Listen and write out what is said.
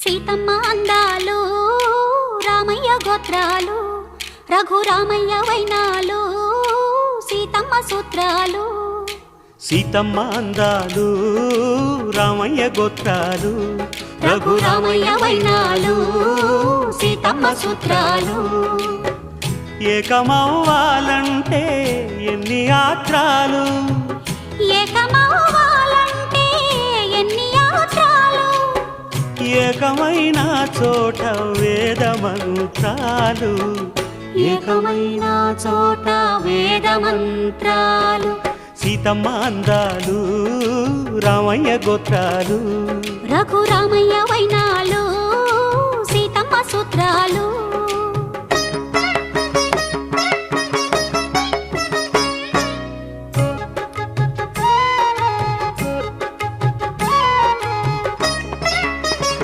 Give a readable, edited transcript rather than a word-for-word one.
సీతమ్మ అందాలు రామయ్య గోత్రాలు రఘురామయ్య వైనాలు సీతమ్మ సూత్రాలు. సీతమ్మ అందాలు రామయ్య గోత్రాలు రఘురామయ్య వైనాలు సీతమ్మ సూత్రాలు. ఏకమవ్వాలంటే ఎన్ని యాత్రాలు, ఏకమవ్వాలంటే ఎన్ని యాత్రాలు, ఏకమైన చోట వేద మంత్రాలు, ఏకమైన చోట వేద మంత్రాలు. సీతమ్మ అందాలు రామయ్య గోత్రాలు రఘురామయ్య వైనాలు